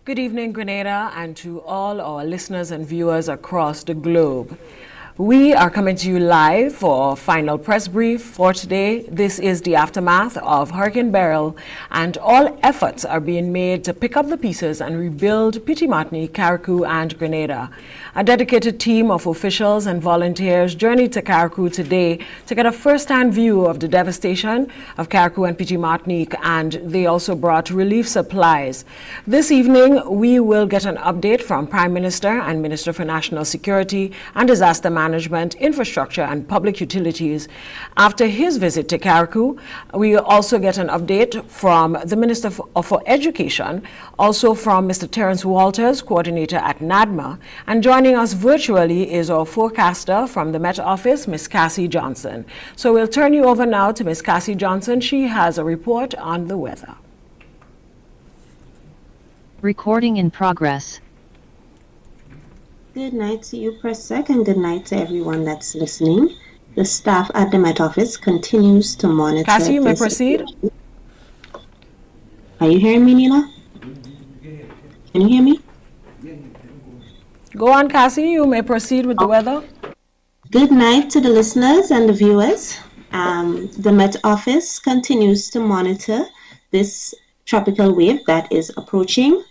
Good evening, Grenada, and to all our listeners and viewers across the globe. We are coming to you live for our final press brief for today. This is the aftermath of Hurricane Beryl, and all efforts are being made to pick up the pieces and rebuild Petite Martinique, Carriacou, and Grenada. A dedicated team of officials and volunteers journeyed to Carriacou today to get a first-hand view of the devastation of Carriacou and Petite Martinique, and they also brought relief supplies. This evening, we will get an update from Prime Minister and Minister for National Security and Disaster Management, Infrastructure and Public Utilities. After his visit to Carriacou, we will also get an update from the Minister for Education, also from Mr. Terence Walters, Coordinator at NaDMA, and joining us virtually is our forecaster from the Met Office, Ms. Cassie Johnson. So we'll turn you over now to Ms. Cassie Johnson. She has a report on the weather. Recording in progress. Good night to you, Press Sec, and good night to everyone that's listening. The staff at the Met Office continues to monitor. Cassie, you may proceed. Are you hearing me, Nina? Can you hear me? Go on, Cassie. You may proceed with the weather. Good night to the listeners and the viewers. The Met Office continues to monitor this tropical wave that is approaching.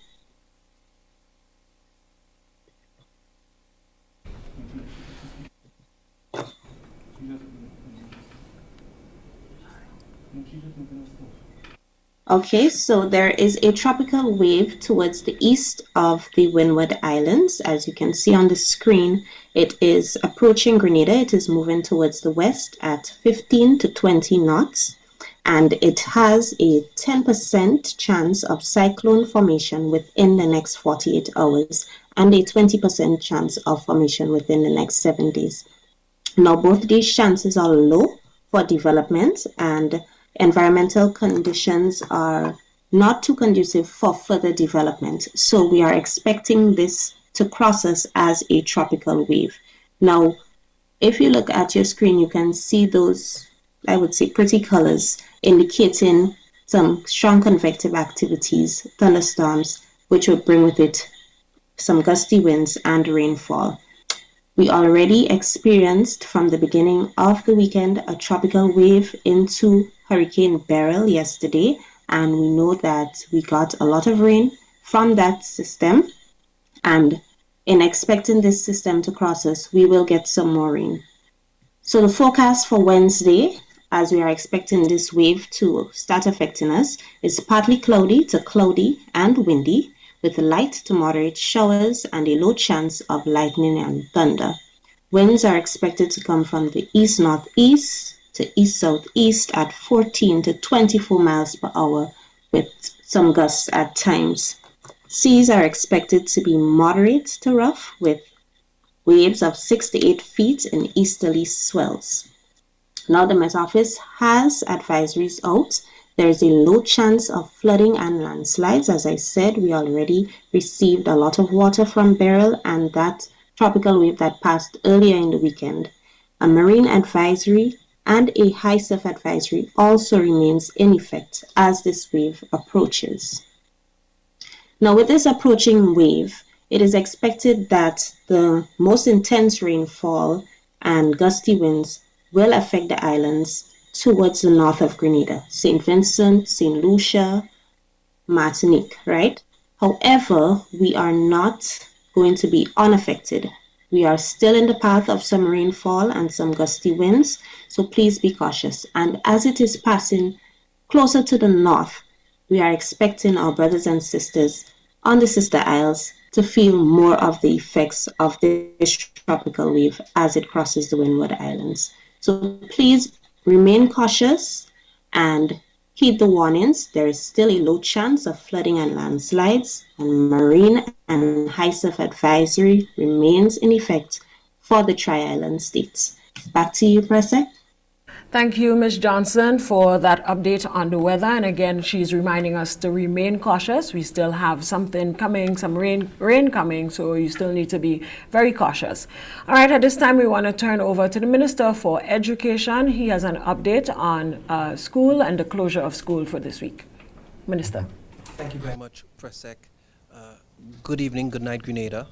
Okay, so there is a tropical wave towards the east of the Windward Islands. As you can see on the screen, it is approaching Grenada. It is moving towards the west at 15 to 20 knots, and it has a 10% chance of cyclone formation within the next 48 hours and a 20% chance of formation within the next 7 days. Now, both these chances are low for development, and environmental conditions are not too conducive for further development. So we are expecting this to cross us as a tropical wave. Now, if you look at your screen, you can see those, I would say, pretty colors indicating some strong convective activities, thunderstorms, which will bring with it some gusty winds and rainfall. We already experienced from the beginning of the weekend a tropical wave into Hurricane Beryl yesterday, and we know that we got a lot of rain from that system, and in expecting this system to cross us, we will get some more rain. So the forecast for Wednesday, as we are expecting this wave to start affecting us, is partly cloudy to cloudy and windy, with light to moderate showers and a low chance of lightning and thunder. Winds are expected to come from the east-northeast to east-southeast at 14 to 24 miles per hour, with some gusts at times. Seas are expected to be moderate to rough, with waves of 6 to 8 feet in easterly swells. Now the Met Office has advisories out. There is a low chance of flooding and landslides. As I said, we already received a lot of water from Beryl and that tropical wave that passed earlier in the weekend. A marine advisory and a high surf advisory also remains in effect as this wave approaches. Now, with this approaching wave, it is expected that the most intense rainfall and gusty winds will affect the islands towards the north of Grenada, St. Vincent, St. Lucia, Martinique, right? However, we are not going to be unaffected. We are still in the path of some rainfall and some gusty winds, so please be cautious. And as it is passing closer to the north, we are expecting our brothers and sisters on the sister isles to feel more of the effects of this tropical wave as it crosses the Windward Islands. So please remain cautious and heed the warnings. There is still a low chance of flooding and landslides, and marine and high surf advisory remains in effect for the Tri-Island states. Back to you, Pressec. Thank you, Ms. Johnson, for that update on the weather. And again, she's reminding us to remain cautious. We still have something coming, some rain coming, so you still need to be very cautious. All right, at this time, we want to turn over to the Minister for Education. He has an update on school and the closure of school for this week. Minister. Thank you very much, Pressec. Good evening, good night, Grenada,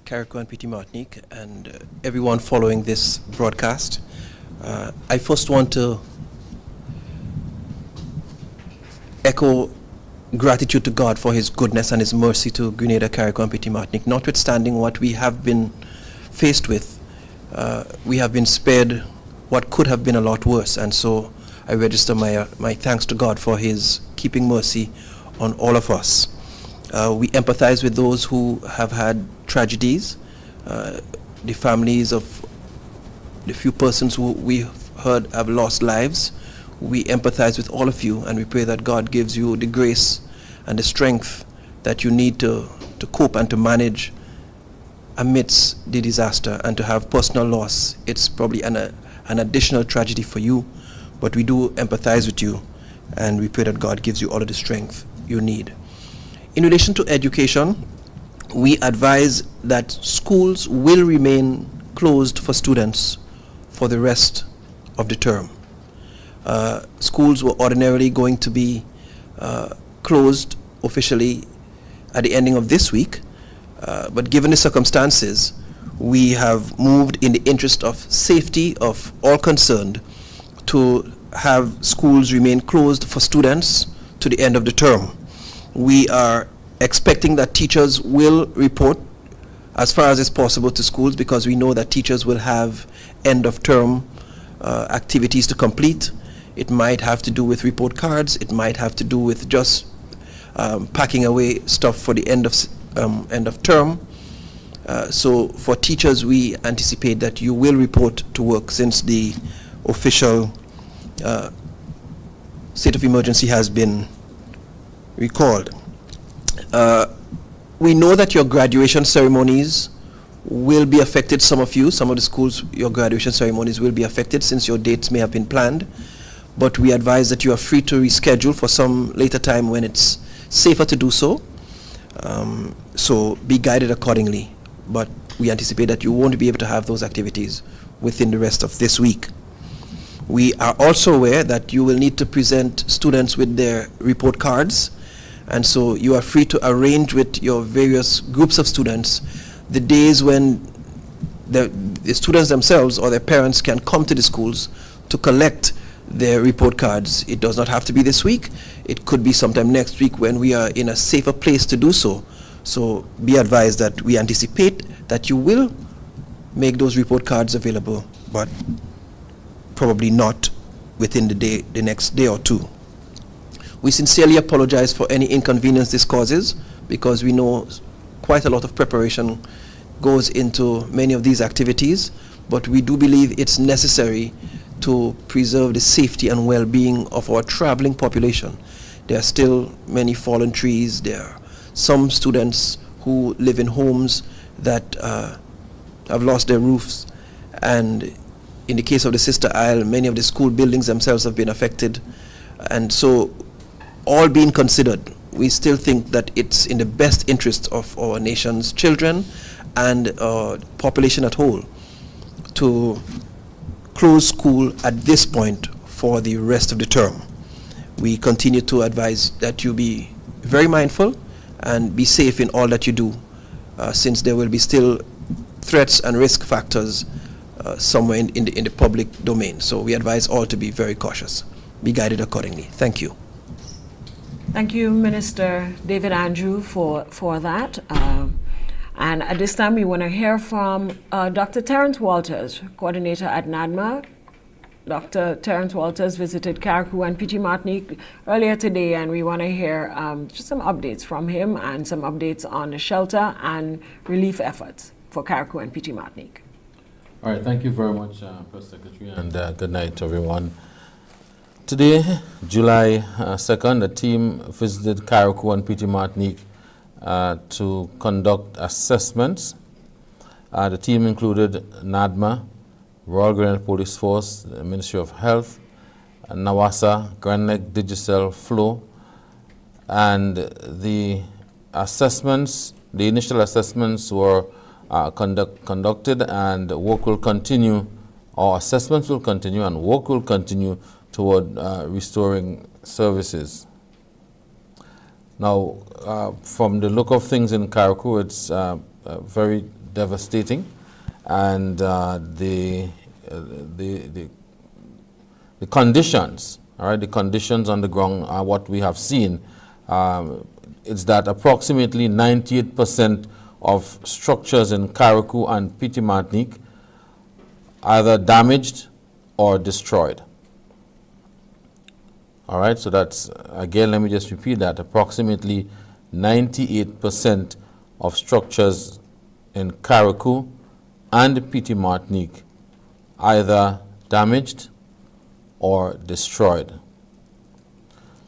Carriacou and Petite Martinique, and everyone following this broadcast. I first want to echo gratitude to God for His goodness and His mercy to Grenada, Carriacou and Petite Martinique. Notwithstanding what we have been faced with, we have been spared what could have been a lot worse, and so I register my thanks to God for His keeping mercy on all of us. We empathize with those who have had tragedies, the families of the few persons who we heard have lost lives. We empathize with all of you, and we pray that God gives you the grace and the strength that you need to cope and to manage amidst the disaster and to have personal loss. It's probably an additional tragedy for you, but we do empathize with you, and we pray that God gives you all of the strength you need. In relation to education, we advise that schools will remain closed for students for the rest of the term. Schools were ordinarily going to be closed officially at the ending of this week, but given the circumstances, we have moved in the interest of safety of all concerned to have schools remain closed for students to the end of the term. We are expecting that teachers will report as far as is possible to schools, because we know that teachers will have end of term activities to complete. It might have to do with report cards. It might have to do with just packing away stuff for the end of term. So for teachers, we anticipate that you will report to work since the official state of emergency has been recalled. We know that your graduation ceremonies will be affected. Some of the schools, your graduation ceremonies will be affected since your dates may have been planned, but we advise that you are free to reschedule for some later time when it's safer to do so. So be guided accordingly, but we anticipate that you won't be able to have those activities within the rest of this week. We are also aware that you will need to present students with their report cards, and so you are free to arrange with your various groups of students the days when the students themselves or their parents can come to the schools to collect their report cards. It does not have to be this week. It could be sometime next week when we are in a safer place to do so. So be advised that we anticipate that you will make those report cards available, but probably not within the next day or two. We sincerely apologize for any inconvenience this causes, because we know quite a lot of preparation goes into many of these activities, but we do believe it's necessary to preserve the safety and well-being of our traveling population. There are still many fallen trees. There are some students who live in homes that have lost their roofs, and in the case of the Sister Isle, many of the school buildings themselves have been affected. And so, all being considered, we still think that it's in the best interest of our nation's children and population at whole to close school at this point for the rest of the term. We continue to advise that you be very mindful and be safe in all that you do, since there will be still threats and risk factors somewhere in the public domain. So we advise all to be very cautious. Be guided accordingly. Thank you. Thank you, Minister David Andrew, for that. And at this time, we want to hear from Dr. Terence Walters, coordinator at NaDMA. Dr. Terence Walters visited Carriacou and Petite Martinique earlier today, and we want to hear just some updates from him and some updates on the shelter and relief efforts for Carriacou and Petite Martinique. All right, thank you very much, Press Secretary, and good night to everyone. Today, July 2nd, the team visited Carriacou and Petite Martinique to conduct assessments. The team included NaDMA, Royal Grenada Police Force, the Ministry of Health, NAWASA, Grand Lake Digicel, Flow, and the initial assessments were conducted, and work will continue, or assessments will continue, and work will continue toward restoring services. Now, from the look of things in Carriacou, it's very devastating, and the conditions, all right, the conditions on the ground are what we have seen. It's that approximately 98% of structures in Carriacou and Petite Martinique either damaged or destroyed. All right, so that's, again, let me just repeat that, approximately 98% of structures in Carriacou and Petite Martinique either damaged or destroyed.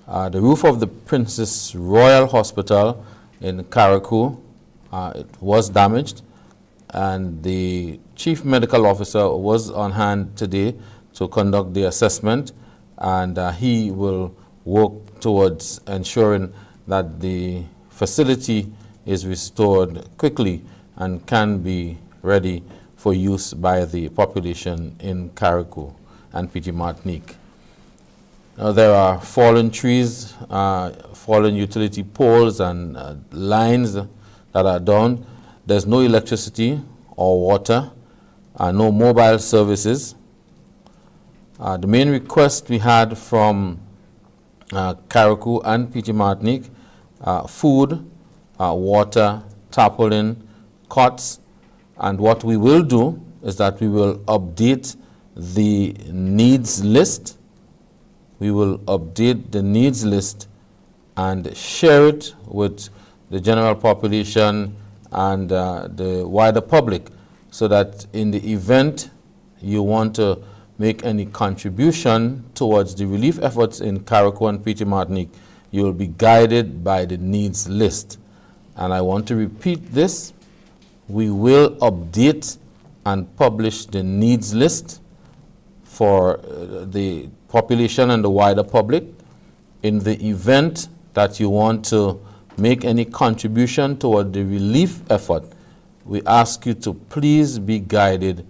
The roof of the Princess Royal Hospital in Carriacou, it was damaged, and the Chief Medical Officer was on hand today to conduct the assessment, and he will work towards ensuring that the facility is restored quickly and can be ready for use by the population in Carriacou and Petite Martinique. There are fallen trees, fallen utility poles and lines that are down. There's no electricity or water, no mobile services. The main request we had from Carriacou and Petite Martinique, food, water, tarpaulin, cots, and what we will do is that we will update the needs list. We will update the needs list and share it with the general population and the wider public, so that in the event you want to make any contribution towards the relief efforts in Carriacou and Petite Martinique, you will be guided by the needs list. And I want to repeat this: we will update and publish the needs list for the population and the wider public. In the event that you want to make any contribution toward the relief effort, we ask you to please be guided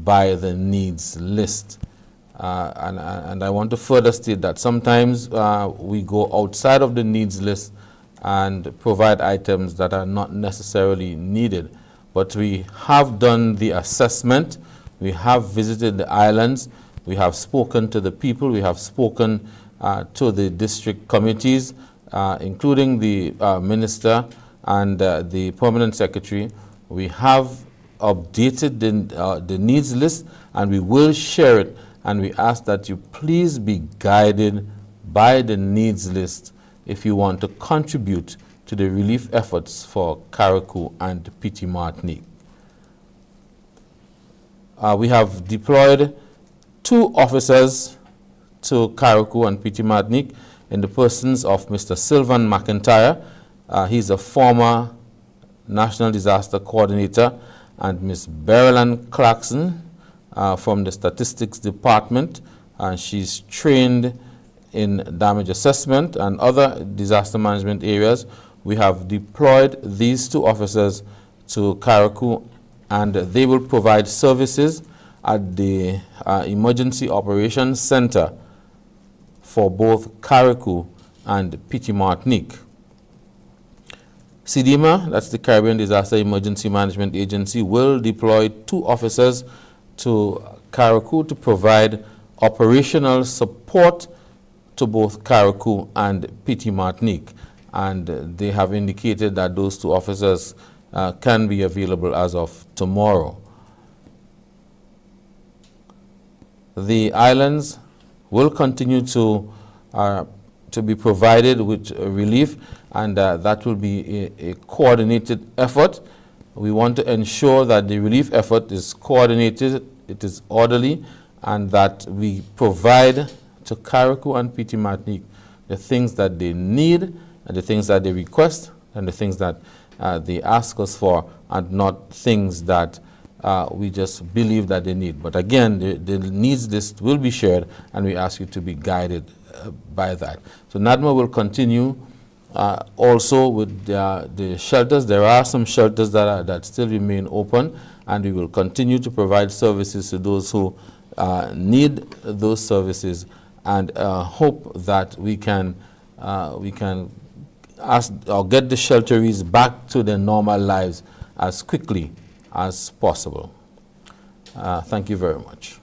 by the needs list. And I want to further state that sometimes we go outside of the needs list and provide items that are not necessarily needed. But we have done the assessment, we have visited the islands, we have spoken to the people, we have spoken to the district committees, including the minister and the permanent secretary. We have updated the needs list, and we will share it, and we ask that you please be guided by the needs list if you want to contribute to the relief efforts for Carriacou and Petite Martinique. We have deployed 2 officers to Carriacou and Petite Martinique in the persons of Mr. Sylvan McIntyre. He's a former National Disaster Coordinator, and Ms. Beryl Clarkson from the Statistics Department. She's trained in damage assessment and other disaster management areas. We have deployed these 2 officers to Carriacou, and they will provide services at the Emergency Operations Center for both Carriacou and Petite Martinique. NaDMA, that's the Caribbean Disaster Emergency Management Agency, will deploy 2 officers to Carriacou to provide operational support to both Carriacou and Petite Martinique. And they have indicated that those 2 officers can be available as of tomorrow. The islands will continue to be provided with relief, and that will be a coordinated effort. We want to ensure that the relief effort is coordinated, it is orderly, and that we provide to Carriacou and Petite Martinique the things that they need, and the things that they request, and the things that they ask us for, and not things that we just believe that they need. But again, the needs list will be shared, and we ask you to be guided by that. So NaDMA will continue also with the shelters. There are some shelters that still remain open, and we will continue to provide services to those who need those services, and hope that we can get the shelterees back to their normal lives as quickly as possible. Thank you very much.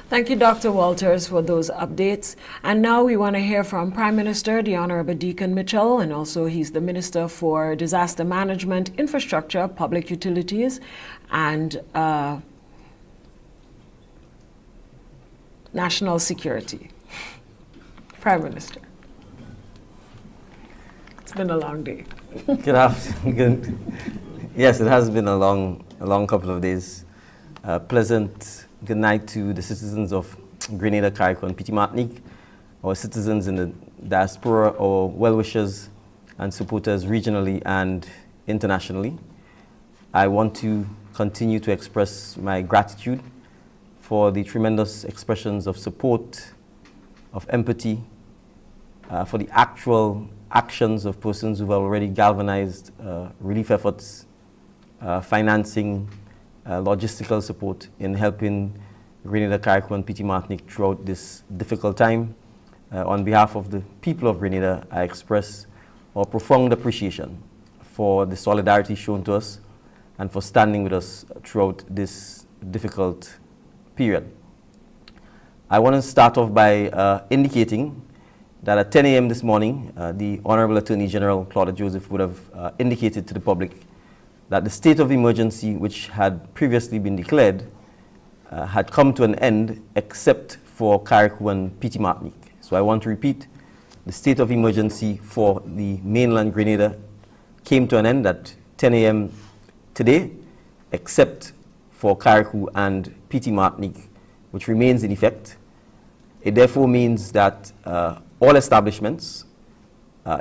Thank you, Dr. Walters, for those updates. And now we want to hear from Prime Minister, the Honorable Dickon Mitchell, and also he's the Minister for Disaster Management, Infrastructure, Public Utilities, and National Security. Prime Minister. It's been a long day. Good afternoon. Yes, it has been a long couple of days. Pleasant good night to the citizens of Grenada, Carriacou and Petite Martinique, our citizens in the diaspora, our well-wishers and supporters regionally and internationally. I want to continue to express my gratitude for the tremendous expressions of support, of empathy, for the actual actions of persons who have already galvanized relief efforts, financing, logistical support in helping Grenada, Carriacou and Petite Martinique throughout this difficult time. On behalf of the people of Grenada, I express our profound appreciation for the solidarity shown to us and for standing with us throughout this difficult period. I want to start off by indicating that at 10 a.m. this morning, the Honorable Attorney General, Claudia Joseph, would have indicated to the public that the state of emergency, which had previously been declared, had come to an end except for Carriacou and Petite Martinique. So I want to repeat, the state of emergency for the mainland Grenada came to an end at 10 a.m. today, except for Carriacou and Petite Martinique, which remains in effect. It therefore means that all establishments,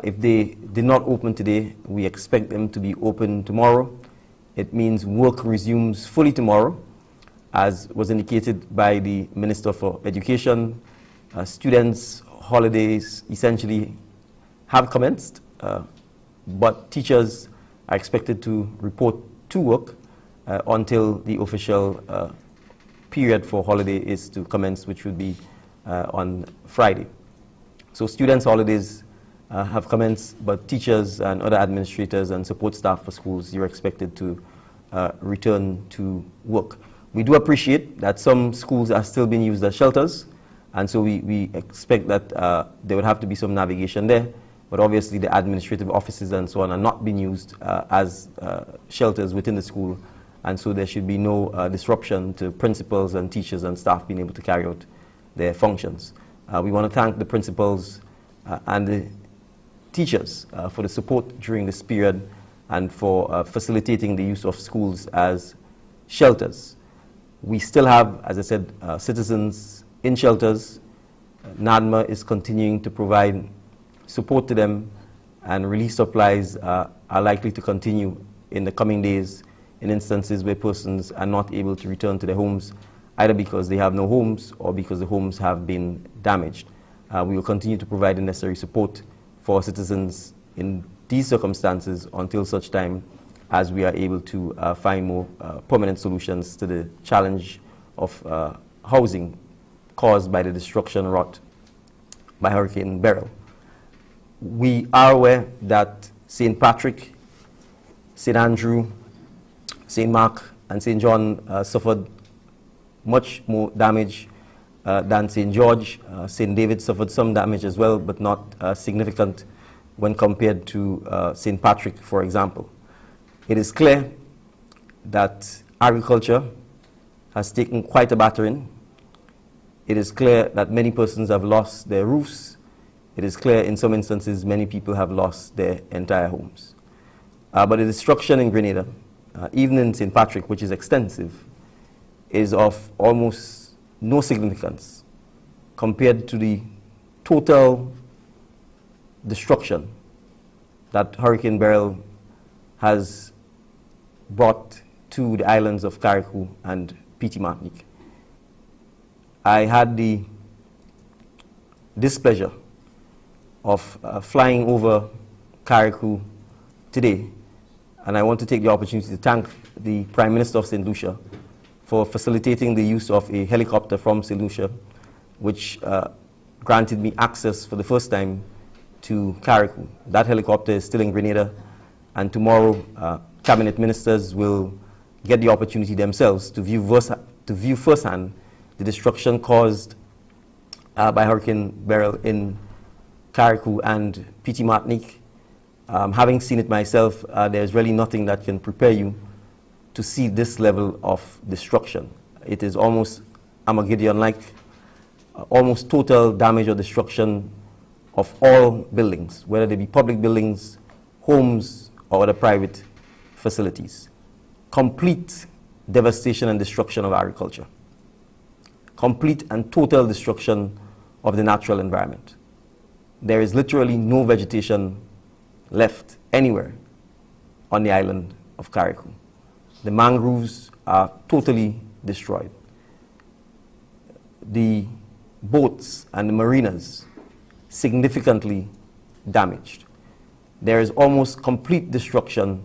if they did not open today, we expect them to be open tomorrow. It means work resumes fully tomorrow, as was indicated by the Minister for Education. Students' holidays essentially have commenced, but teachers are expected to report to work until the official period for holiday is to commence, which would be on Friday. So students' holidays have commenced, but teachers and other administrators and support staff for schools, you're expected to return to work. We do appreciate that some schools are still being used as shelters, and so we expect that there would have to be some navigation there, but obviously the administrative offices and so on are not being used as shelters within the school, and so there should be no disruption to principals and teachers and staff being able to carry out their functions. We want to thank the principals and the teachers for the support during this period and for facilitating the use of schools as shelters. We still have, as I said, citizens in shelters. NaDMA is continuing to provide support to them, and relief supplies are likely to continue in the coming days in instances where persons are not able to return to their homes, either because they have no homes or because the homes have been damaged. We will continue to provide the necessary support for citizens in these circumstances until such time as we are able to find more permanent solutions to the challenge of housing caused by the destruction wrought by Hurricane Beryl. We are aware that St. Patrick, St. Andrew, St. Mark, and St. John suffered much more damage than St. George. St. David suffered some damage as well, but not significant when compared to St. Patrick, for example. It is clear that agriculture has taken quite a battering. It is clear that many persons have lost their roofs. It is clear in some instances many people have lost their entire homes. But the destruction in Grenada, even in St. Patrick, which is extensive, is of almost no significance compared to the total destruction that Hurricane Beryl has brought to the islands of Carriacou and Petite Martinique. I had the displeasure of flying over Carriacou today, and I want to take the opportunity to thank the Prime Minister of St. Lucia for facilitating the use of a helicopter from St. Lucia, which granted me access for the first time to Carriacou. That helicopter is still in Grenada, and tomorrow cabinet ministers will get the opportunity themselves to view firsthand the destruction caused by Hurricane Beryl in Carriacou and Petite Martinique. Having seen it myself, there's really nothing that can prepare you to see this level of destruction. It is almost Armageddon-like, almost total damage or destruction of all buildings, whether they be public buildings, homes, or other private facilities. Complete devastation and destruction of agriculture. Complete and total destruction of the natural environment. There is literally no vegetation left anywhere on the island of Carriacou. The mangroves are totally destroyed. The boats and the marinas significantly damaged. There is almost complete destruction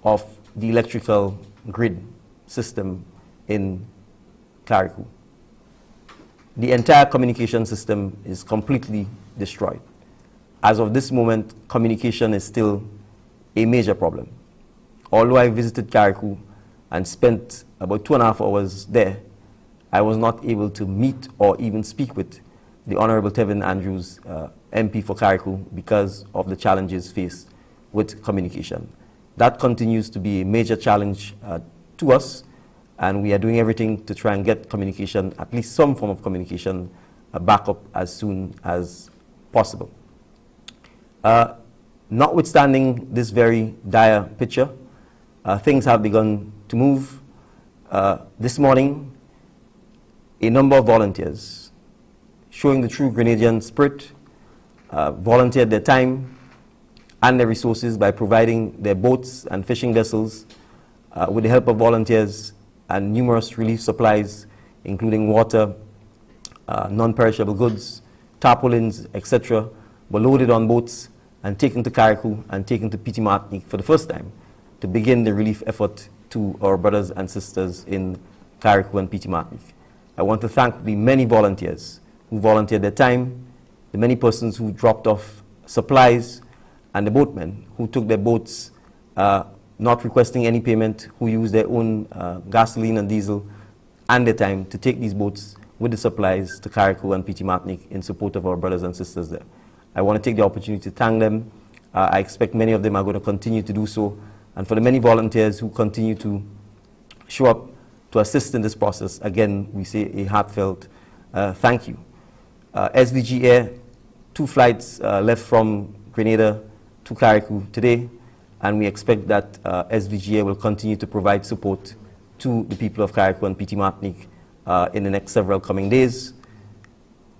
of the electrical grid system in Carriacou. The entire communication system is completely destroyed. As of this moment, communication is still a major problem. Although I visited Carriacou and spent about 2.5 hours there, I was not able to meet or even speak with the Honorable Tevin Andrews, MP for Carriacou, because of the challenges faced with communication. That continues to be a major challenge to us, and we are doing everything to try and get communication, at least some form of communication, back up as soon as possible. Notwithstanding this very dire picture, things have begun to move. This morning, a number of volunteers, showing the true Grenadian spirit, volunteered their time and their resources by providing their boats and fishing vessels with the help of volunteers and numerous relief supplies, including water, non-perishable goods, tarpaulins, etc., were loaded on boats and taken to Carriacou and taken to Petite Martinique for the first time to begin the relief effort to our brothers and sisters in Carriacou and Petite Martinique. I want to thank the many volunteers who volunteered their time, the many persons who dropped off supplies, and the boatmen who took their boats not requesting any payment, who used their own gasoline and diesel and their time to take these boats with the supplies to Carriacou and Petite Martinique in support of our brothers and sisters there. I want to take the opportunity to thank them. I expect many of them are going to continue to do so. And for the many volunteers who continue to show up to assist in this process, again, we say a heartfelt thank you. SVG Air, 2 flights left from Grenada to Carriacou today, and we expect that SVG Air will continue to provide support to the people of Carriacou and Petite Martinique in the next several coming days.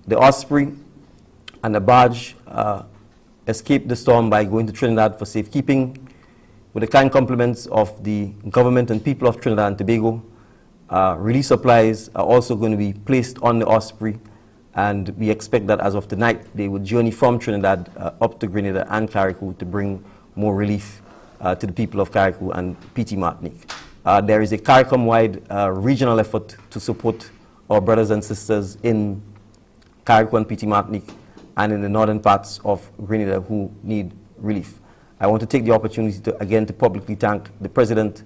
The Osprey and the barge escaped the storm by going to Trinidad for safekeeping. With the kind compliments of the government and people of Trinidad and Tobago, relief supplies are also going to be placed on the Osprey, and we expect that as of tonight, they will journey from Trinidad up to Grenada and Carriacou to bring more relief to the people of Carriacou and Petite Martinique. There is a CARICOM-wide regional effort to support our brothers and sisters in Carriacou and Petite Martinique and in the northern parts of Grenada who need relief. I want to take the opportunity to again to publicly thank the President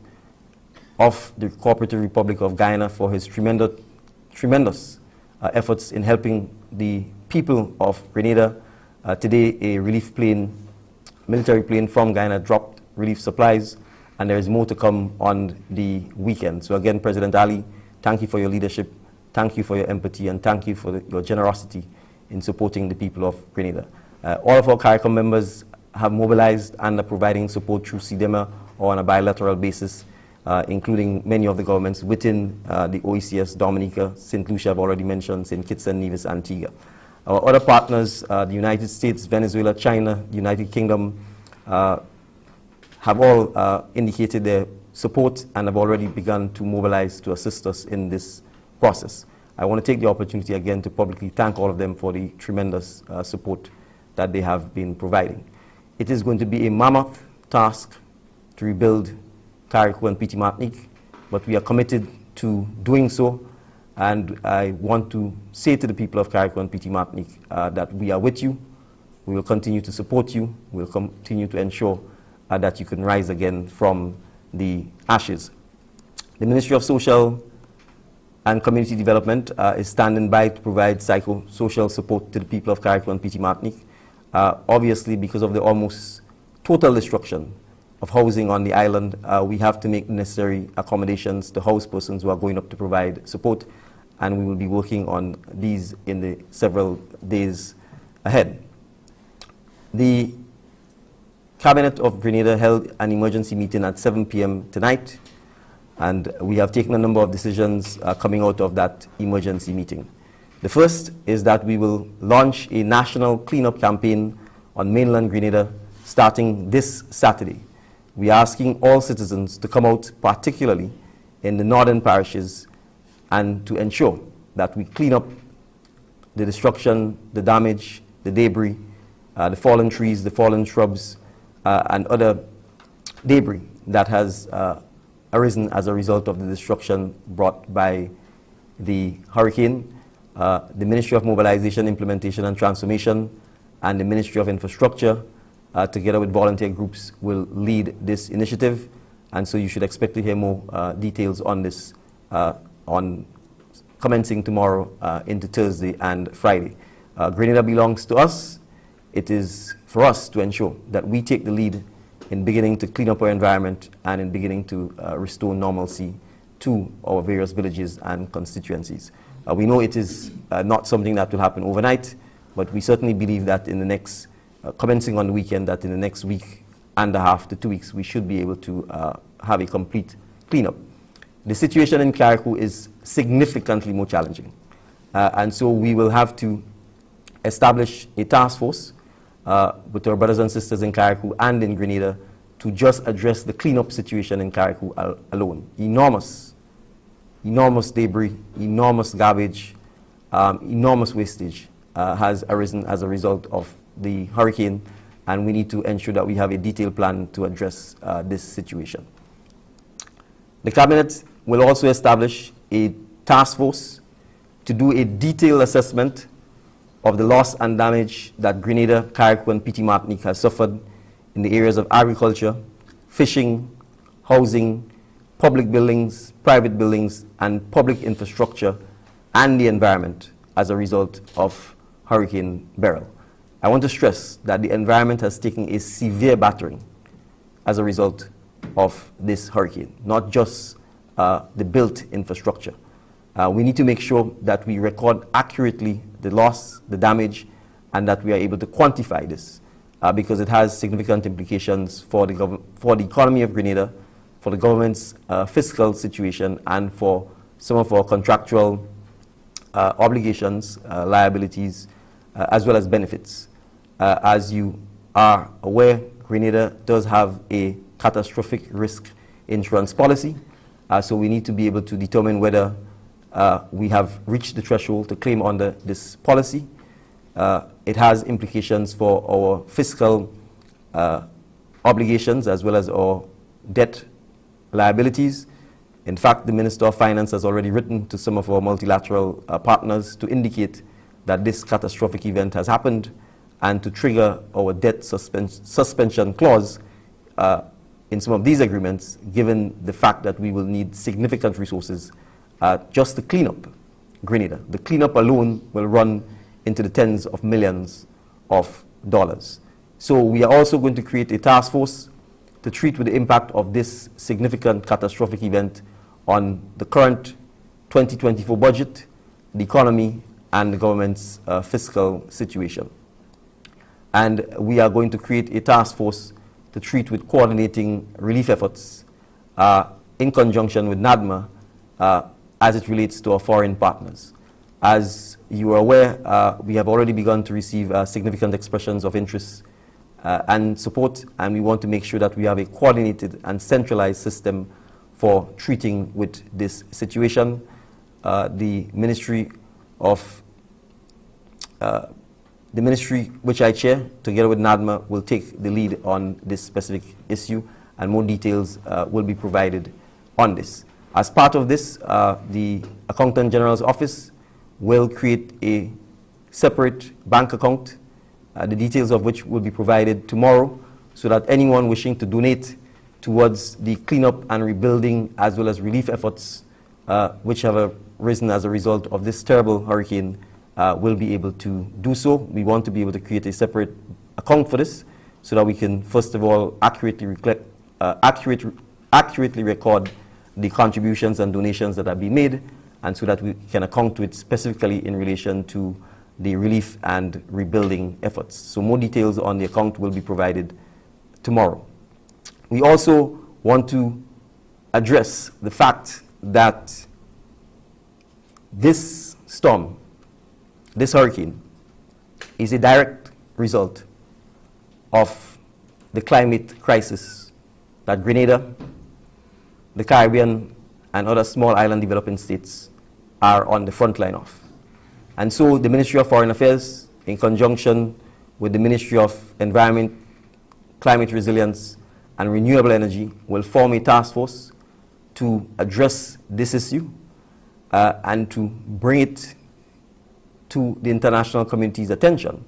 of the Cooperative Republic of Guyana for his tremendous efforts in helping the people of Grenada. Today, a relief plane, military plane from Guyana dropped relief supplies, and there is more to come on the weekend. So again, President Ali, thank you for your leadership, thank you for your empathy, and thank you for your generosity in supporting the people of Grenada. All of our CARICOM members have mobilized and are providing support through NaDMA or on a bilateral basis, including many of the governments within the OECS, Dominica, St. Lucia, I've already mentioned, St. Kitts and Nevis, Antigua. Our other partners, the United States, Venezuela, China, the United Kingdom, have all indicated their support and have already begun to mobilize to assist us in this process. I want to take the opportunity again to publicly thank all of them for the tremendous support that they have been providing. It is going to be a mammoth task to rebuild Carriacou and Petite Martinique, but we are committed to doing so, and I want to say to the people of Carriacou and Petite Martinique that we are with you, We will continue to support you. We will continue to ensure that you can rise again from the ashes. The Ministry of Social and Community Development is standing by to provide psychosocial support to the people of Carriacou and Petite Martinique. Obviously, because of the almost total destruction of housing on the island, we have to make necessary accommodations to house persons who are going up to provide support, and we will be working on these in the several days ahead. The Cabinet of Grenada held an emergency meeting at 7 p.m. tonight, and we have taken a number of decisions coming out of that emergency meeting. The first is that we will launch a national cleanup campaign on mainland Grenada starting this Saturday. We are asking all citizens to come out, particularly in the northern parishes, and to ensure that we clean up the destruction, the damage, the debris, the fallen trees, the fallen shrubs, and other debris that has arisen as a result of the destruction brought by the hurricane. The Ministry of Mobilization, Implementation and Transformation and the Ministry of Infrastructure, together with volunteer groups, will lead this initiative, and so you should expect to hear more details on this on commencing tomorrow into Thursday and Friday. Grenada belongs to us. It is for us to ensure that we take the lead in beginning to clean up our environment and in beginning to restore normalcy to our various villages and constituencies. We know it is not something that will happen overnight, but we certainly believe that in the next, commencing on the weekend, that in the next week and a half to 2 weeks, we should be able to have a complete cleanup. The situation in Carriacou is significantly more challenging, and so we will have to establish a task force with our brothers and sisters in Carriacou and in Grenada to just address the cleanup situation in Carriacou alone. Enormous debris, enormous garbage, enormous wastage has arisen as a result of the hurricane, and we need to ensure that we have a detailed plan to address this situation. The Cabinet will also establish a task force to do a detailed assessment of the loss and damage that Grenada, Carriacou and Petite Martinique has suffered in the areas of agriculture, fishing, housing, public buildings, private buildings, and public infrastructure, and the environment as a result of Hurricane Beryl. I want to stress that the environment has taken a severe battering as a result of this hurricane, not just the built infrastructure. We need to make sure that we record accurately the loss, the damage, and that we are able to quantify this because it has significant implications for the economy of Grenada, for the government's fiscal situation, and for some of our contractual obligations, liabilities, as well as benefits. As you are aware, Grenada does have a catastrophic risk insurance policy, so we need to be able to determine whether we have reached the threshold to claim under this policy. It has implications for our fiscal obligations as well as our debt liabilities. In fact, the Minister of Finance has already written to some of our multilateral partners to indicate that this catastrophic event has happened and to trigger our debt suspension clause in some of these agreements, given the fact that we will need significant resources just to clean up Grenada. The cleanup alone will run into the tens of millions of dollars. So we are also going to create a task force to treat with the impact of this significant catastrophic event on the current 2024 budget, the economy, and the government's fiscal situation. And we are going to create a task force to treat with coordinating relief efforts in conjunction with NaDMA as it relates to our foreign partners. As you are aware, we have already begun to receive significant expressions of interest and support, and we want to make sure that we have a coordinated and centralized system for treating with this situation. The ministry which I chair, together with NaDMA, will take the lead on this specific issue, and more details will be provided on this. As part of this, the Accountant General's Office will create a separate bank account the details of which will be provided tomorrow, so that anyone wishing to donate towards the cleanup and rebuilding as well as relief efforts which have arisen as a result of this terrible hurricane will be able to do so. We want to be able to create a separate account for this so that we can, first of all, accurately record the contributions and donations that have been made, and so that we can account to it specifically in relation to the relief and rebuilding efforts. So more details on the account will be provided tomorrow. We also want to address the fact that this storm, this hurricane, is a direct result of the climate crisis that Grenada, the Caribbean, and other small island developing states are on the front line of. And so the Ministry of Foreign Affairs, in conjunction with the Ministry of Environment, Climate Resilience, and Renewable Energy, will form a task force to address this issue and to bring it to the international community's attention,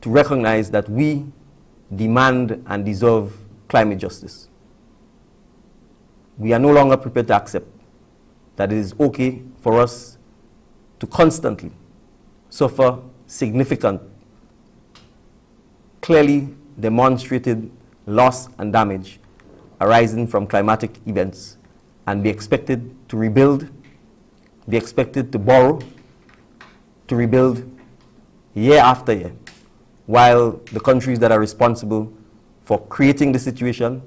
to recognize that we demand and deserve climate justice. We are no longer prepared to accept that it is okay for us to constantly suffer significant, clearly demonstrated loss and damage arising from climatic events and be expected to rebuild, be expected to borrow, to rebuild year after year, while the countries that are responsible for creating the situation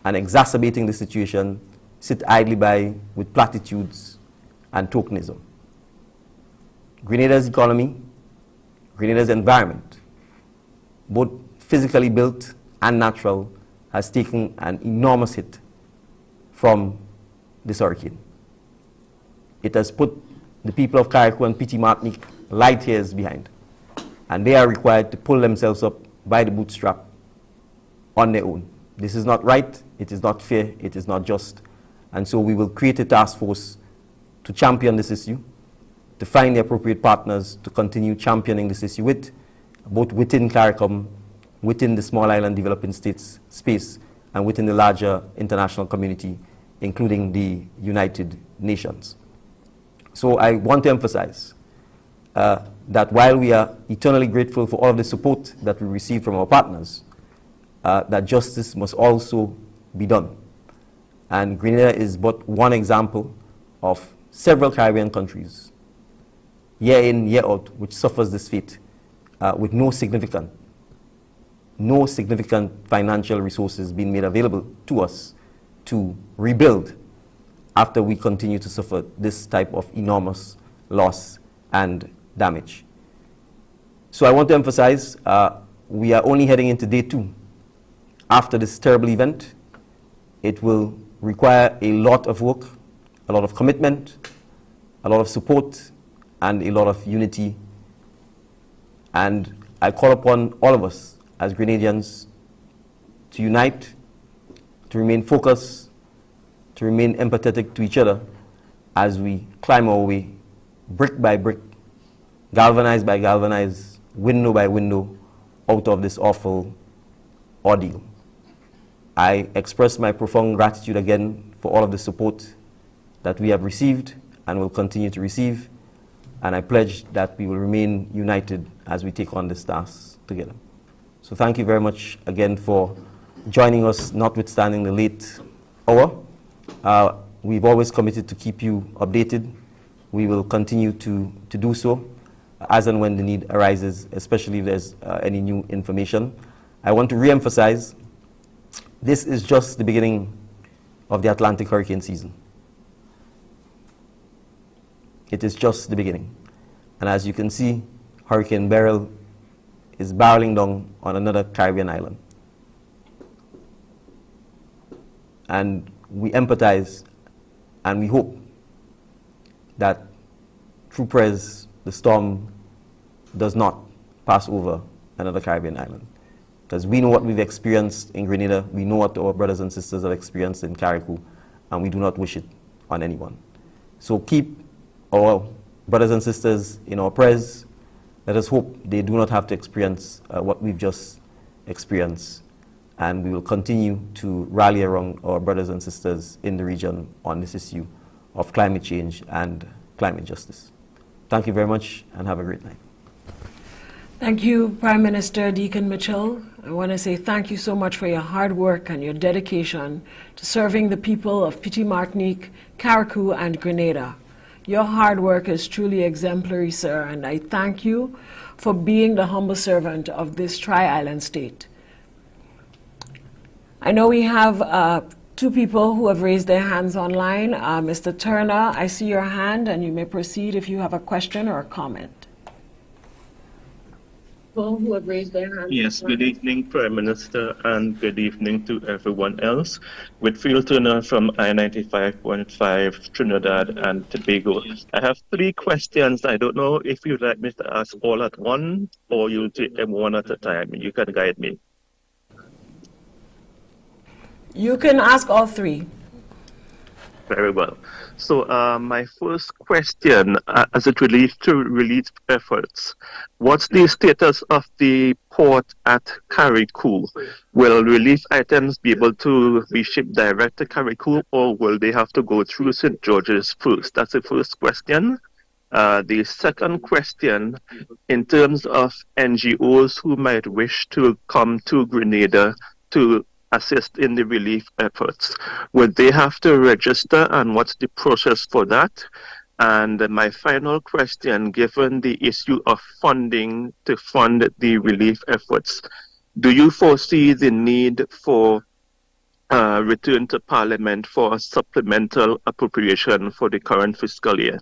and exacerbating the situation sit idly by with platitudes and tokenism. Grenada's economy, Grenada's environment, both physically built and natural, has taken an enormous hit from this hurricane. It has put the people of Carriacou and Petite Martinique light years behind, and they are required to pull themselves up by the bootstrap on their own. This is not right, it is not fair, it is not just. And so we will create a task force to champion this issue, to find the appropriate partners to continue championing this issue with, both within CARICOM, within the small island developing states space, and within the larger international community, including the United Nations. So I want to emphasize that while we are eternally grateful for all of the support that we receive from our partners, that justice must also be done. And Grenada is but one example of several Caribbean countries, year in, year out, which suffers this fate with no significant financial resources being made available to us to rebuild after we continue to suffer this type of enormous loss and damage. So I want to emphasize, we are only heading into day 2. After this terrible event, it will require a lot of work, a lot of commitment, a lot of support, and a lot of unity. And I call upon all of us as Grenadians to unite, to remain focused, to remain empathetic to each other as we climb our way, brick by brick, galvanize by galvanize, window by window, out of this awful ordeal. I express my profound gratitude again for all of the support that we have received and will continue to receive, and I pledge that we will remain united as we take on this task together. So thank you very much again for joining us, notwithstanding the late hour. We've always committed to keep you updated. We will continue to do so as and when the need arises, especially if there's any new information. I want to re-emphasize, this is just the beginning of the Atlantic hurricane season. It is just the beginning. And as you can see, Hurricane Beryl is barreling down on another Caribbean island. And we empathize and we hope that through prayers, the storm does not pass over another Caribbean island. Because we know what we've experienced in Grenada, we know what our brothers and sisters have experienced in Carriacou, and we do not wish it on anyone. So keep our brothers and sisters in our prayers. let us hope they do not have to experience what we've just experienced. And we will continue to rally around our brothers and sisters in the region on this issue of climate change and climate justice. Thank you very much and have a great night. Thank you, Prime Minister Dickon Mitchell. I want to say thank you so much for your hard work and your dedication to serving the people of Petite Martinique, Carriacou, and Grenada. Your hard work is truly exemplary, sir, and I thank you for being the humble servant of this tri-island state. I know we have two people who have raised their hands online. Mr. Turner, I see your hand, and you may proceed if you have a question or a comment. Who have raised their hands. Yes, good evening, Prime Minister, and good evening to everyone else. Whitfield Turner from I-95.5 Trinidad and Tobago. I have three questions. I don't know if you'd like me to ask all at once or you'll take them one at a time. You can guide me. You can ask all three. Very well. So my first question, as it relates to relief efforts, what's the status of the port at Carriacou? Will relief items be able to be shipped direct to Carriacou, or will they have to go through St. George's first? That's the first question. The second question, in terms of NGOs who might wish to come to Grenada to assist in the relief efforts, would they have to register, and what's the process for that? And my final question, given the issue of funding to fund the relief efforts, do you foresee the need for return to Parliament for a supplemental appropriation for the current fiscal year?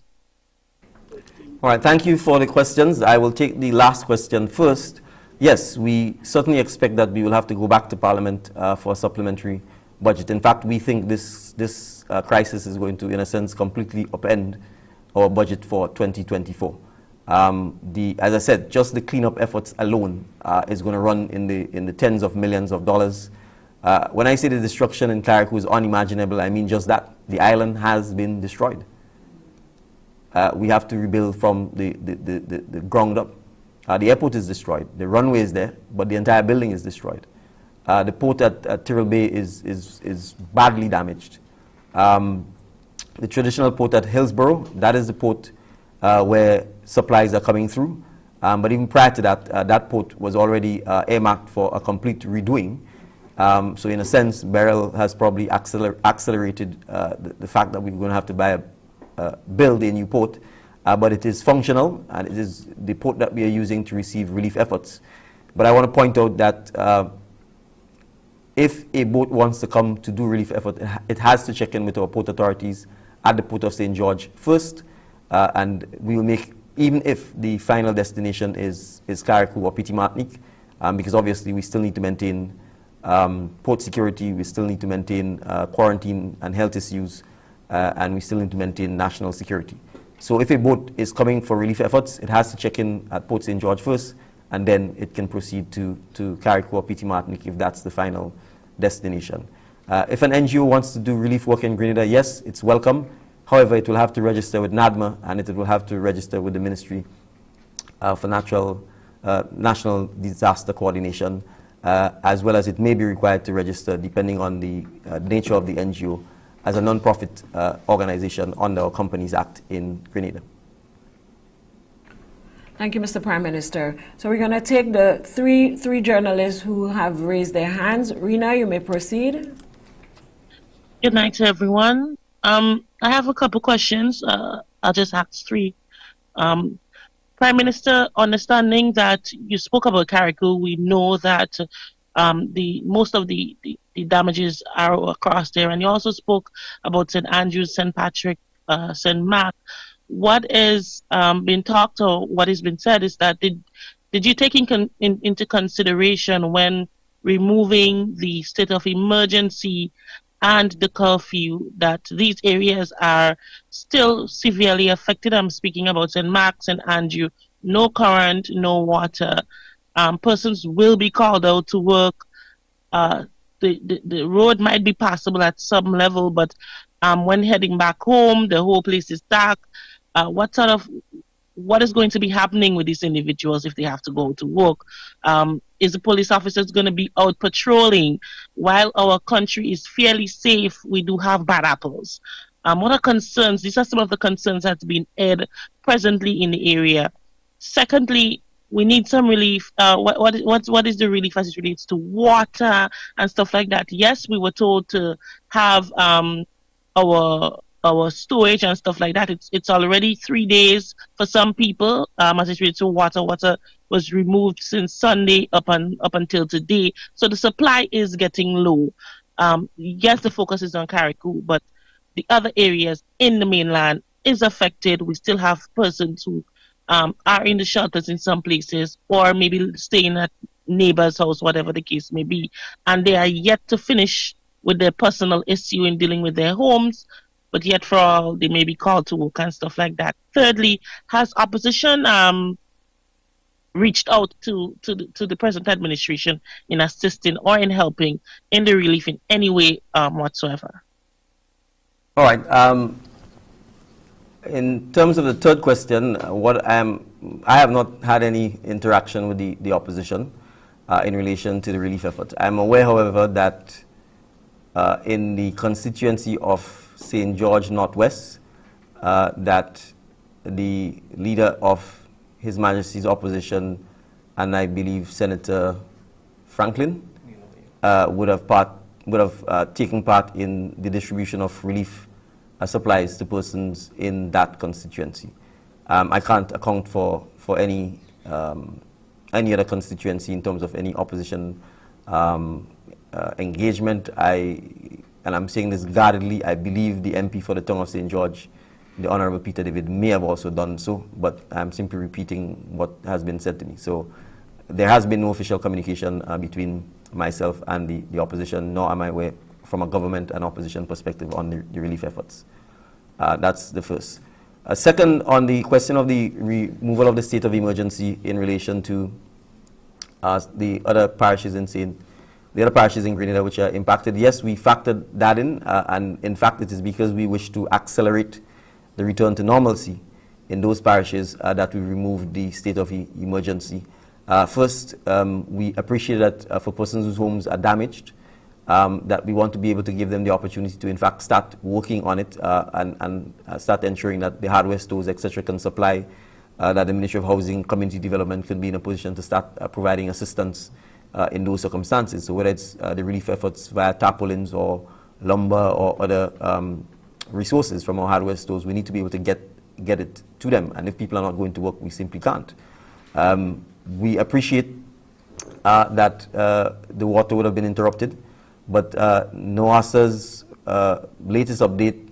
All right, thank you for the questions. I will take the last question first. Yes, we certainly expect that we will have to go back to Parliament for a supplementary budget. In fact, we think this crisis is going to, in a sense, completely upend our budget for 2024. As I said, just the cleanup efforts alone is going to run in the tens of millions of dollars. When I say the destruction in Carriacou is unimaginable, I mean just that. The island has been destroyed. We have to rebuild from the ground up. The airport is destroyed. The runway is there, but the entire building is destroyed. The port at Tyrrell Bay is badly damaged. The traditional port at Hillsborough, that is the port where supplies are coming through. But even prior to that, that port was already earmarked for a complete redoing. So in a sense, Beryl has probably accelerated the fact that we're going to have to build a new port. But it is functional, and it is the port that we are using to receive relief efforts. But I want to point out that if a boat wants to come to do relief effort, it has to check in with our port authorities at the Port of St. George first, and we will make, even if the final destination is Carriacou or Petite Martinique, because obviously we still need to maintain port security, we still need to maintain quarantine and health issues, and we still need to maintain national security. So if a boat is coming for relief efforts, it has to check in at Port St. George first, and then it can proceed to Carriacou or Petite Martinique if that's the final destination. If an NGO wants to do relief work in Grenada, yes, it's welcome. However, it will have to register with NaDMA, and it will have to register with the Ministry for National Disaster Coordination, as well as it may be required to register, depending on the nature of the NGO, as a non-profit organization under our Companies Act in Grenada. Thank you, Mr. Prime Minister. So we're going to take the three journalists who have raised their hands. Rena, you may proceed. Good night to everyone. I have a couple questions. I'll just ask three. Prime Minister, understanding that you spoke about Carriacou, we know that most of the damages are across there, and you also spoke about St. Andrews, St. Patrick, St. Mark. What is been talked, or what has been said, is that did you take into consideration when removing the state of emergency and the curfew that these areas are still severely affected? I'm speaking about St. Mark, St. Andrew, no current, no water. Persons will be called out to work. The road might be passable at some level, but when heading back home, the whole place is dark. What sort of what is going to be happening with these individuals if they have to go to work? Is the police officers going to be out patrolling? While our country is fairly safe, we do have bad apples. What are concerns? These are some of the concerns that's been aired presently in the area. Secondly, we need some relief. What is the relief as it relates to water and stuff like that? Yes, we were told to have our storage and stuff like that. It's already 3 days for some people. As it relates to water, water was removed since Sunday up until today. So the supply is getting low. Yes, the focus is on Carriacou, but the other areas in the mainland is affected. We still have persons who are in the shelters in some places, or maybe staying at neighbor's house, whatever the case may be, and they are yet to finish with their personal issue in dealing with their homes, but yet for all they may be called to work and stuff like that. Thirdly, has opposition reached out to the present administration in assisting or in helping in the relief in any way whatsoever? All right. In terms of the third question, I have not had any interaction with the opposition in relation to the relief effort. I'm aware, however, that in the constituency of St. George Northwest, that the leader of His Majesty's opposition, and I believe Senator Franklin, would have taken part in the distribution of relief supplies to persons in that constituency. I can't account for any other constituency in terms of any opposition engagement. And I'm saying this guardedly, I believe the MP for the Tongue of St. George, the Honorable Peter David, may have also done so, but I'm simply repeating what has been said to me. So there has been no official communication between myself and the opposition, nor am I aware from a government and opposition perspective on the relief efforts. That's the first. Second, on the question of the removal of the state of emergency in relation to the other parishes in Grenada which are impacted, yes, we factored that in, and in fact it is because we wish to accelerate the return to normalcy in those parishes that we removed the state of emergency. First, we appreciate that for persons whose homes are damaged, that we want to be able to give them the opportunity to in fact start working on it and start ensuring that the hardware stores, etc., can supply, that the Ministry of Housing Community Development can be in a position to start providing assistance in those circumstances. So whether it's the relief efforts via tarpaulins or lumber or other resources from our hardware stores, we need to be able to get it to them. And if people are not going to work, we simply can't. We appreciate that the water would have been interrupted, but NOASA's latest update,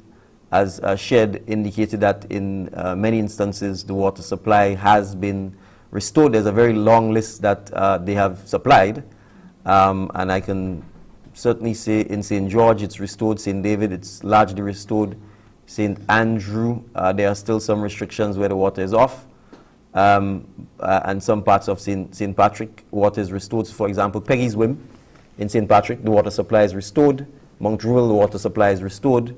as shared, indicated that in many instances the water supply has been restored. There's a very long list that they have supplied, and I can certainly say in St. George it's restored, St. David it's largely restored, St. Andrew there are still some restrictions where the water is off, and some parts of St. Patrick water is restored. For example, Peggy's Whim in St. Patrick, the water supply is restored. Mount Rural, the water supply is restored.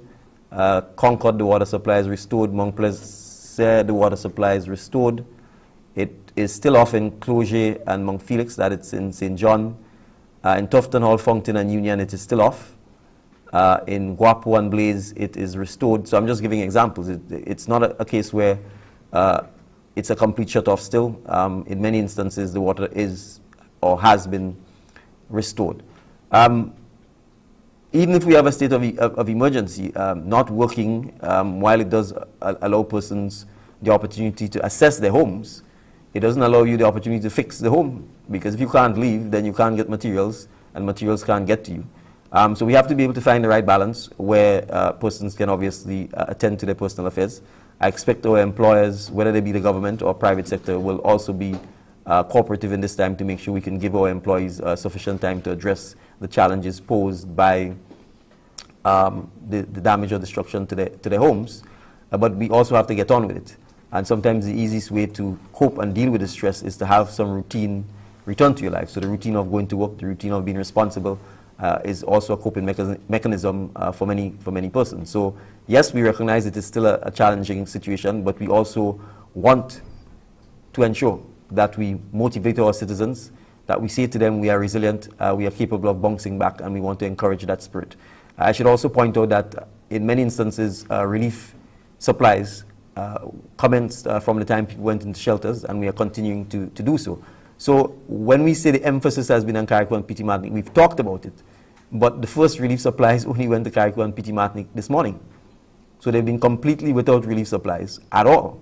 Concord, the water supply is restored. Mount Pleasant, the water supply is restored. It is still off in Cloger and Mount Felix, that it's in St. John. In Tufton Hall, Fountain and Union, it is still off. In Guapo and Blaze, it is restored. So I'm just giving examples. It's not a case where it's a complete shut-off still. In many instances, the water is or has been restored. Even if we have a state of emergency, not working, while it does allow persons the opportunity to assess their homes, it doesn't allow you the opportunity to fix the home, because if you can't leave, then you can't get materials, and materials can't get to you. So we have to be able to find the right balance where persons can obviously attend to their personal affairs. I expect our employers, whether they be the government or private sector, will also be cooperative in this time to make sure we can give our employees sufficient time to address the challenges posed by the damage or destruction to their homes. But we also have to get on with it. And sometimes the easiest way to cope and deal with the stress is to have some routine return to your life. So the routine of going to work, the routine of being responsible is also a coping mechanism for many persons. So yes, we recognize it is still a challenging situation, but we also want to ensure that we motivate our citizens, that we say to them we are resilient, we are capable of bouncing back, and we want to encourage that spirit. I should also point out that in many instances, relief supplies commenced from the time people went into shelters, and we are continuing to do so. So when we say the emphasis has been on Carriacou and Petite Martinique, we've talked about it, but the first relief supplies only went to Carriacou and Petite Martinique this morning. So they've been completely without relief supplies at all.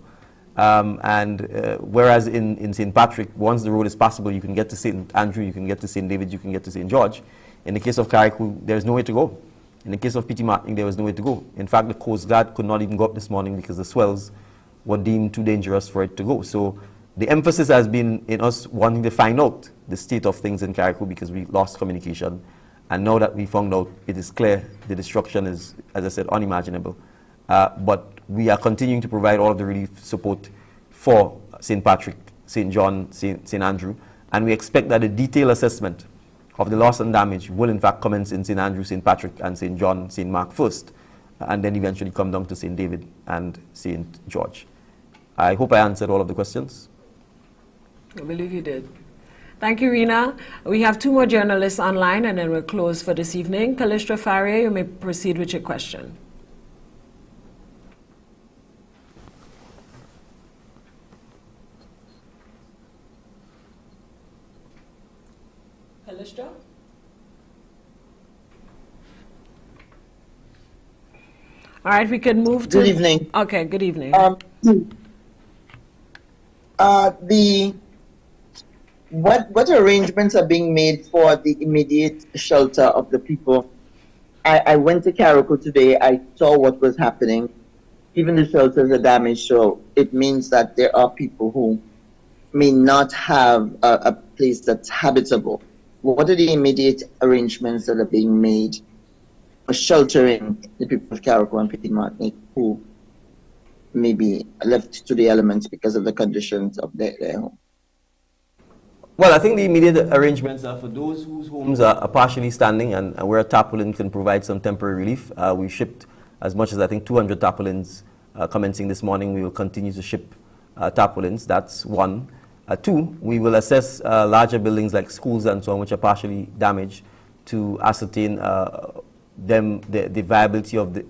Whereas in St. Patrick, once the road is passable, you can get to St. Andrew, you can get to St. David, you can get to St. George. In the case of Carriacou, there's nowhere to go. In the case of Petite Martinique, there was nowhere to go. In fact, the Coast Guard could not even go up this morning because the swells were deemed too dangerous for it to go. So the emphasis has been in us wanting to find out the state of things in Carriacou because we lost communication. And now that we found out, it is clear the destruction is, as I said, unimaginable. But we are continuing to provide all of the relief support for St. Patrick, St. John, St. Andrew, and we expect that a detailed assessment of the loss and damage will in fact commence in St. Andrew, St. Patrick, and St. John, St. Mark first, and then eventually come down to St. David and St. George. I hope I answered all of the questions. I believe you did. Thank you, Rena. We have 2 more journalists online, and then we'll close for this evening. Callistra Faria, you may proceed with your question. Callistra? All right, we can move to... Good evening. Okay, good evening. What arrangements are being made for the immediate shelter of the people? I went to Carriacou today. I saw what was happening. Even the shelters are damaged, so it means that there are people who may not have a place that's habitable. What are the immediate arrangements that are being made for sheltering the people of Carriacou and Petite Martinique who may be left to the elements because of the conditions of their home? Well, I think the immediate arrangements are for those whose homes are partially standing and where tarpaulin can provide some temporary relief. We shipped as much as I think 200 tarpaulins commencing this morning. We will continue to ship tarpaulins. That's one. 2, we will assess larger buildings like schools and so on, which are partially damaged, to ascertain the viability of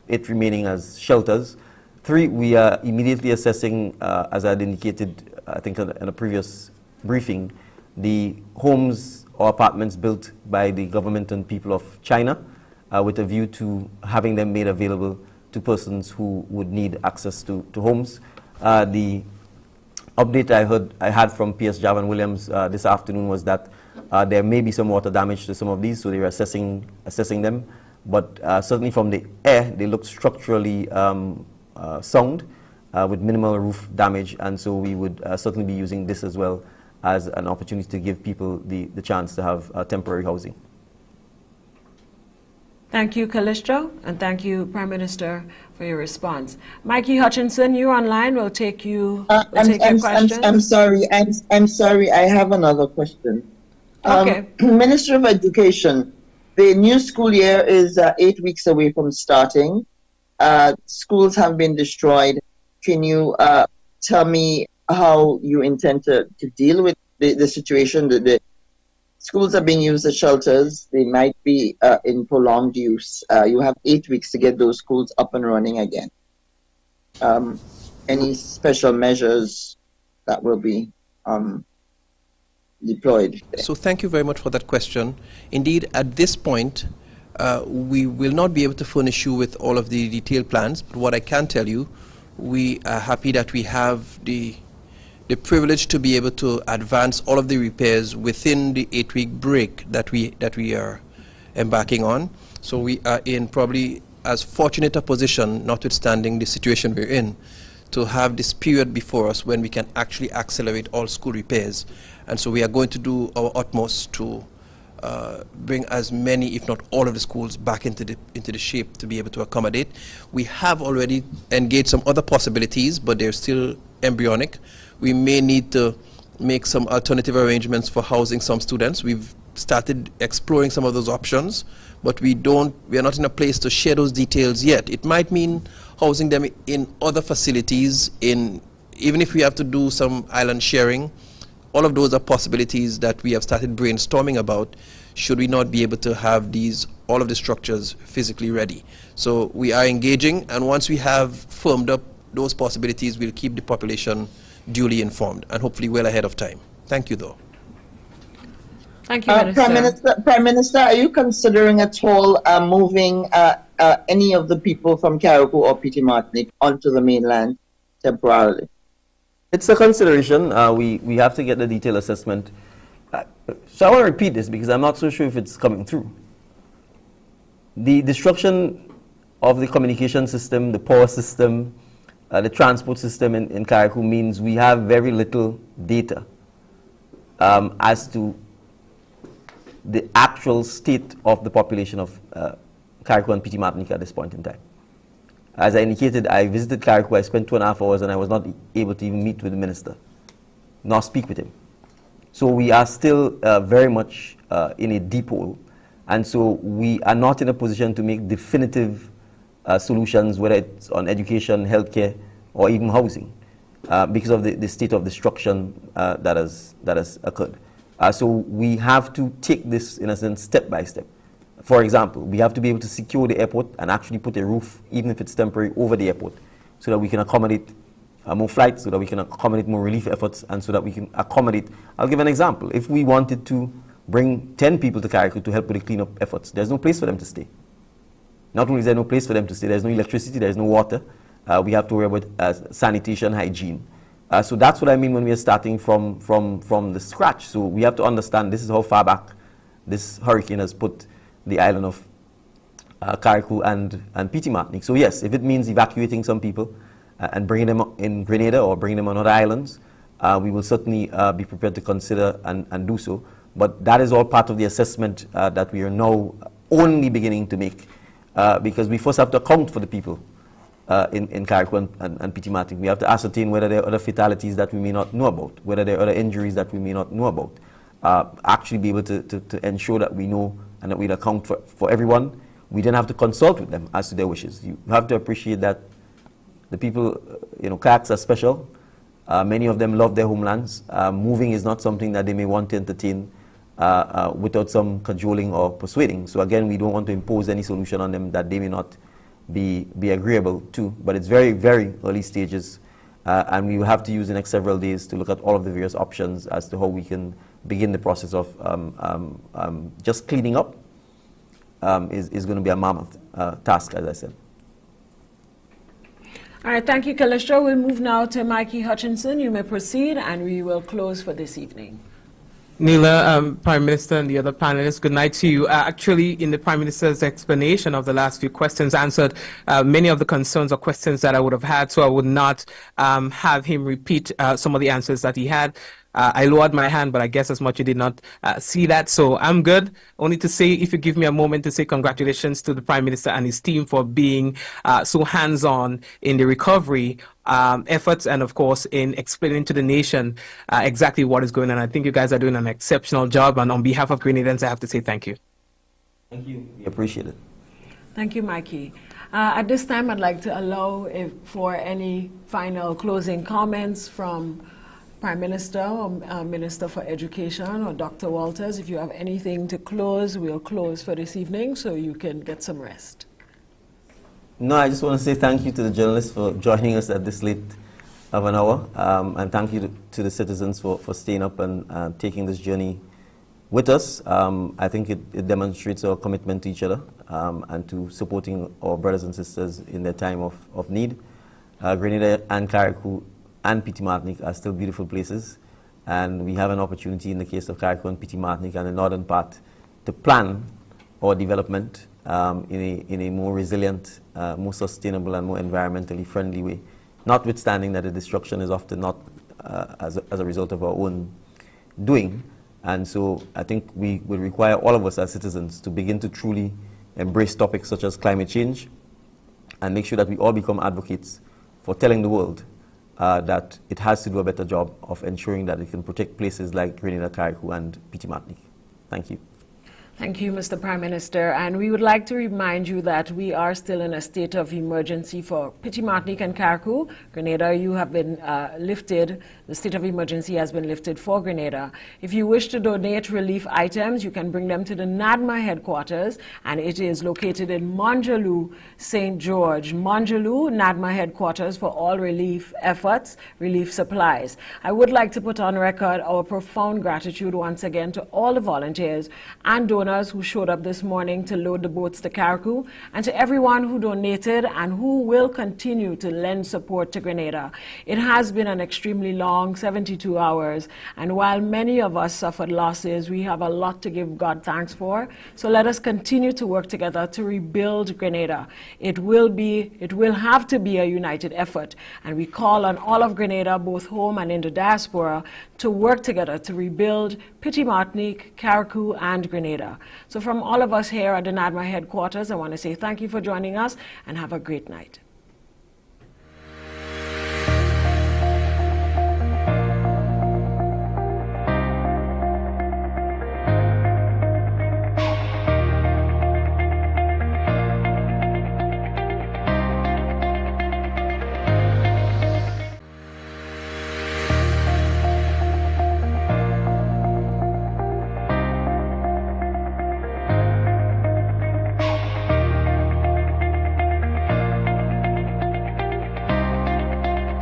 it remaining as shelters. 3, we are immediately assessing, as I had indicated, I think in a previous briefing, the homes or apartments built by the government and people of China with a view to having them made available to persons who would need access to homes. The update I had from PS Javan Williams this afternoon was that there may be some water damage to some of these, so they are assessing them. But certainly from the air, they look structurally sound with minimal roof damage, and so we would certainly be using this as well as an opportunity to give people the chance to have temporary housing. Thank you, Callistra, and thank you, Prime Minister, for your response. Mikey Hutchinson, you're online. We'll take you. Your question. I'm sorry. I have another question. Okay. Minister of Education, the new school year is 8 weeks away from starting. Schools have been destroyed. Can you tell me how you intend to deal with the situation? The schools are being used as shelters. They might be in prolonged use. You have 8 weeks to get those schools up and running again. Any special measures that will be deployed? So thank you very much for that question. Indeed, at this point, we will not be able to furnish you with all of the detailed plans, but what I can tell you, we are happy that we have the privilege to be able to advance all of the repairs within the 8-week break that we are embarking on. So we are in probably as fortunate a position, notwithstanding the situation we're in, to have this period before us when we can actually accelerate all school repairs. And so we are going to do our utmost to bring as many, if not all of the schools back into the shape to be able to accommodate. We have already engaged some other possibilities, but they're still embryonic. We may need to make some alternative arrangements for housing some students. We've started exploring some of those options, but we are not in a place to share those details yet. It might mean housing them in other facilities in even if we have to do some island sharing, all of those are possibilities that we have started brainstorming about, should we not be able to have all of the structures physically ready. So we are engaging, and once we have firmed up those possibilities, we'll keep the population duly informed, and hopefully well ahead of time. Thank you, though. Thank you, Minister. Prime Minister, are you considering at all moving any of the people from Carriacou or Petite Martinique onto the mainland temporarily? It's a consideration. We have to get the detailed assessment. So I want to repeat this because I'm not so sure if it's coming through. The destruction of the communication system, the power system, the transport system in Carriacou means we have very little data as to the actual state of the population of Carriacou and Petite Martinique at this point in time. As I indicated, I visited Carriacou, I spent 2.5 hours, and I was not able to even meet with the minister, nor speak with him. So we are still very much in a deep hole, and so we are not in a position to make definitive solutions, whether it's on education, healthcare, or even housing, because of the state of destruction that has occurred. So we have to take this, in a sense, step by step. For example, we have to be able to secure the airport and actually put a roof, even if it's temporary, over the airport, so that we can accommodate more flights, so that we can accommodate more relief efforts, and so that we can accommodate. I'll give an example. If we wanted to bring 10 people to Carriacou to help with the cleanup efforts, there's no place for them to stay. Not only is there no place for them to stay, there's no electricity, there's no water. We have to worry about sanitation, hygiene. So that's what I mean when we are starting from the scratch. So we have to understand this is how far back this hurricane has put the island of Carriacou and Petite Martinique. So yes, if it means evacuating some people and bringing them in Grenada or bringing them on other islands, we will certainly be prepared to consider and do so. But that is all part of the assessment that we are now only beginning to make, because we first have to account for the people in Carriacou and Petite Martinique. We have to ascertain whether there are other fatalities that we may not know about, whether there are other injuries that we may not know about. Actually be able to ensure that we know and that we'll account for everyone. We then have to consult with them as to their wishes. You have to appreciate that the people, Kayaks are special. Many of them love their homelands. Moving is not something that they may want to entertain without some cajoling or persuading. So again, we don't want to impose any solution on them that they may not be agreeable to. But it's very, very early stages. And we will have to use the next several days to look at all of the various options as to how we can begin the process of just cleaning up. Is going to be a mammoth task, as I said. All right, thank you, Kalishra. We'll move now to Mikey Hutchinson. You may proceed, and we will close for this evening. Neela, Prime Minister and the other panelists, good night to you. Actually, in the Prime Minister's explanation of the last few questions, answered many of the concerns or questions that I would have had, so I would not have him repeat some of the answers that he had. I lowered my hand, but I guess as much you did not see that, so I'm good. Only to say, if you give me a moment to say congratulations to the Prime Minister and his team for being so hands-on in the recovery efforts and, of course, in explaining to the nation exactly what is going on. I think you guys are doing an exceptional job, and on behalf of Grenadians, I have to say thank you. Thank you. We appreciate it. Thank you, Mikey. At this time, I'd like to allow for any final closing comments from Prime Minister or Minister for Education or Dr. Walters. If you have anything to close, we'll close for this evening so you can get some rest. No, I just want to say thank you to the journalists for joining us at this late of an hour, and thank you to the citizens for staying up and taking this journey with us. I think it demonstrates our commitment to each other and to supporting our brothers and sisters in their time of need. Grenada and Carriacou and Petite Martinique are still beautiful places, and we have an opportunity in the case of Carriacou and Petite Martinique and the northern part to plan our development in a more resilient, more sustainable and more environmentally friendly way, notwithstanding that the destruction is often not as a result of our own doing. And so I think we will require all of us as citizens to begin to truly embrace topics such as climate change and make sure that we all become advocates for telling the world that it has to do a better job of ensuring that it can protect places like Grenada, Carriacou and Petite Martinique. Thank you. Thank you, Mr. Prime Minister. And we would like to remind you that we are still in a state of emergency for Petite Martinique and Carriacou. Grenada, you have been lifted. The state of emergency has been lifted for Grenada. If you wish to donate relief items, you can bring them to the NaDMA headquarters, and it is located in Monjalou, St. George. Monjalou, NaDMA headquarters for all relief efforts, relief supplies. I would like to put on record our profound gratitude once again to all the volunteers and donors who showed up this morning to load the boats to Carriacou, and to everyone who donated and who will continue to lend support to Grenada. It has been an extremely long 72 hours, and while many of us suffered losses, we have a lot to give God thanks for. So let us continue to work together to rebuild Grenada. It will have to be a united effort, and we call on all of Grenada, both home and in the diaspora, to work together to rebuild Petite Martinique, Carriacou, and Grenada. So from all of us here at the NaDMA headquarters, I want to say thank you for joining us and have a great night.